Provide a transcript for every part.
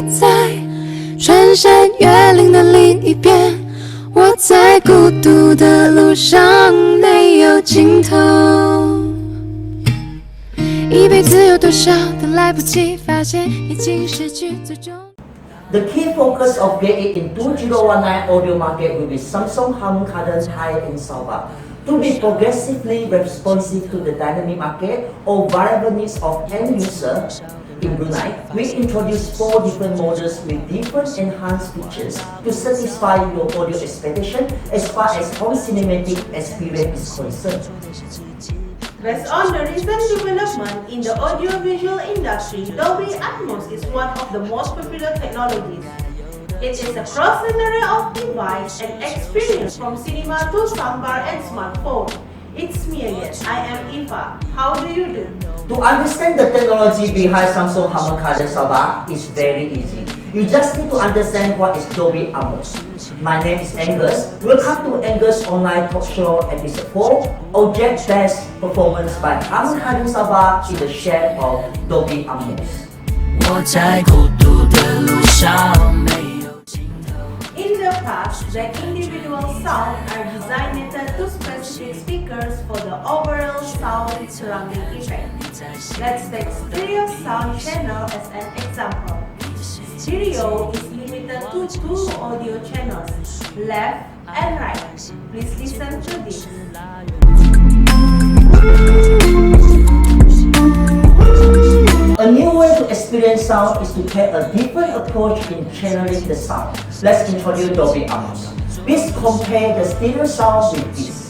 己在穿山越岭的另一边，我在孤独的路上没有尽头。一辈子有多少都来不及发现，已经失去最终。The key focus of Gate 8 in 2019 audio market will be Samsung Harmon Kardon high-end soundbar. To be progressively responsive to the dynamic market or variable needs of end user in Brunei, we introduced 4 different models with different enhanced features to satisfy your audio expectation as far as home cinematic experience is concerned. Based on the recent development in the audiovisual industry, Dolby Atmos is one of the most popular technologies. It is a cross-scenario of device and experience from cinema to soundbar and smartphone. It's me again, I am Eva. How do you do? To understand the technology behind Samsung Harmon Kardon soundbar is very easy. You just need to understand what is Dolby Atmos. My name is Angus. Welcome to Angus Online Talk Show Episode 4, Object-Based Performance by Harmon Kardon soundbar in the shade of Dolby Atmos. In the past, the individual sounds are designated to specific speakers for the overall sound surrounding effect. Let's take stereo sound channel as an example. Stereo is limited to 2 audio channels, left and right. Please listen to this. A new way to experience sound is to take a different approach in channeling the sound. Let's introduce Dolby Atmos. Please compare the stereo sound with this.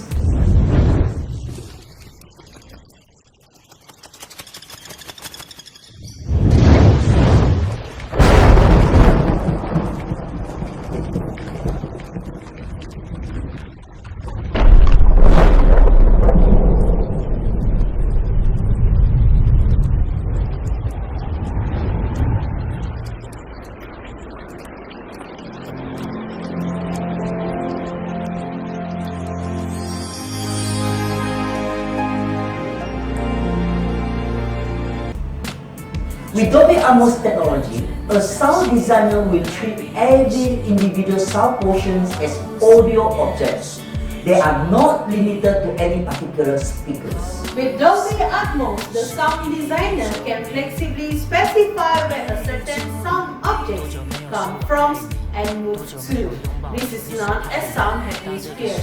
With Dolby Atmos technology, a sound designer will treat every individual sound portions as audio objects. They are not limited to any particular speakers. With Dolby Atmos, the sound designer can flexibly specify where a certain sound object comes from and moves to. This is known as sound atmosphere.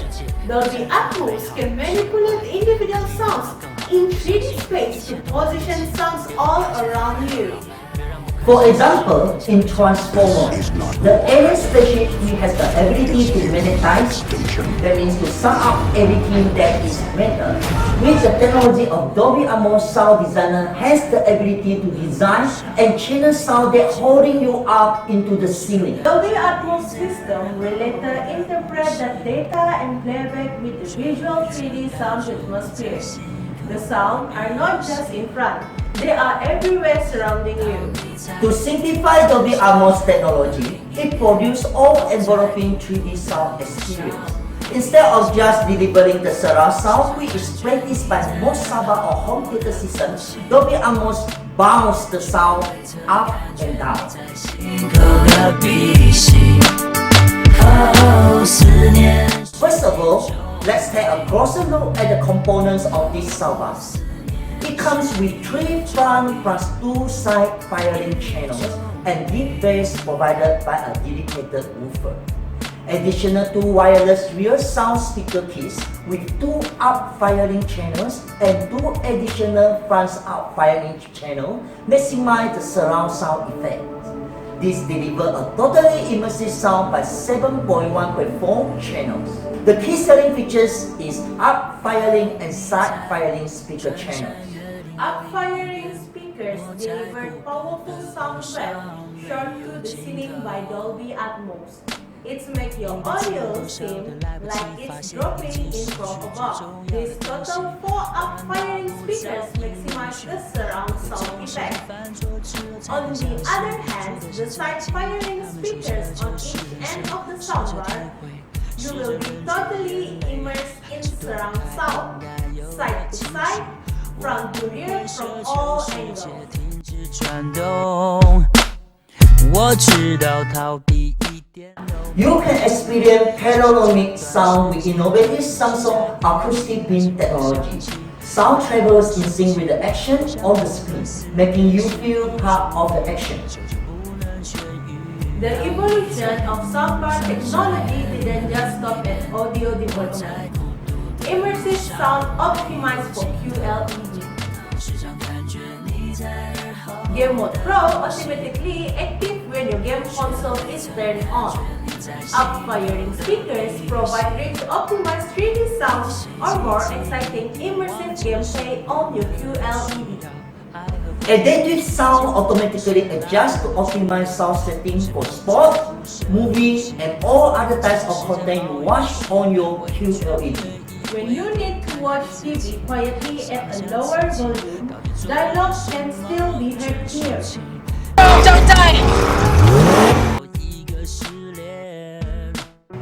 Dolby Atmos can manipulate individual sounds in 3D space to position sounds all around you. For example, in Transformer, the alien spaceship has the ability to magnetize, that means to sound out everything that is metal. With the technology of Dolby Atmos, sound designer has the ability to design and channel sound that holding you up into the ceiling. Dolby Atmos system will later interpret the data and playback with the visual 3D sound atmosphere. The sounds are not just in front, they are everywhere surrounding you. To simplify Dolby Atmos technology, it produces all-enveloping 3D sound experience. Instead of just delivering the surround sound, which is practiced by most soundbar or home theater systems, Dolby Atmos bounces the sound up and down. First of all, let's take a closer look at the components of these soundbars. It comes with 3 front plus 2 side firing channels and deep bass provided by a dedicated woofer. Additional 2 wireless rear sound speaker kits with 2 up firing channels and 2 additional front out firing channels maximize the surround sound effect. This delivers a totally immersive sound by 7.1.4 channels. The key selling features is up firing and side firing speaker channels. Up-firing speakers deliver powerful sound wave shot to the ceiling by Dolby Atmos. It makes your audio seem like it's dropping in from above. These total 4 up-firing speakers maximize the surround sound effect. On the other hand, the side-firing speakers on each end of the soundbar, you will be totally immersed in surround sound, side to side, front to rear from all angles. 我知道逃避一点都 You can experience panoramic sound with innovative Samsung acoustic beam technology. Sound travels in sync with the action on the screen, making you feel part of the action. The evolution of soundbar technology didn't just stop at audio development. Immersive sound optimized for QLED. Game Mode Pro automatically active when your game console is turned on. Up-firing speakers provide rich optimized 3D sounds or more exciting immersive gameplay on your QLED. Adaptive sound automatically adjusts to optimize sound settings for sport, movie, and all other types of content you watch on your QLED. When you need to watch TV quietly at a lower volume, dialogue can still be heard clear.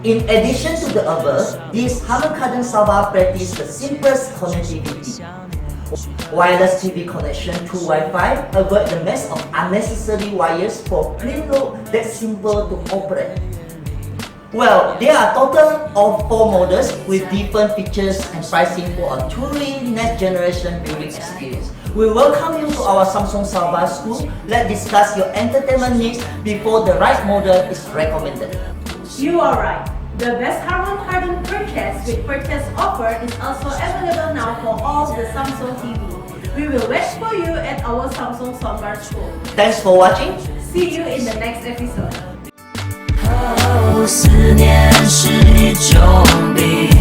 In addition to the above, this Harmon Kardon soundbar practices the simplest connectivity. Wireless TV connection through Wi-Fi avoid the mess of unnecessary wires for clean look that's simple to operate. Well, there are a total of 4 models with different features and pricing for a truly next generation viewing experience. We welcome you to our Samsung soundbar school. Let's discuss your entertainment needs before the right model is recommended. You are right. The best Harmon Kardon purchase with purchase offer is also available now for all the Samsung TV. We will wait for you at our Samsung soundbar school. Thanks for watching. See you in the next episode. 思念是一种病。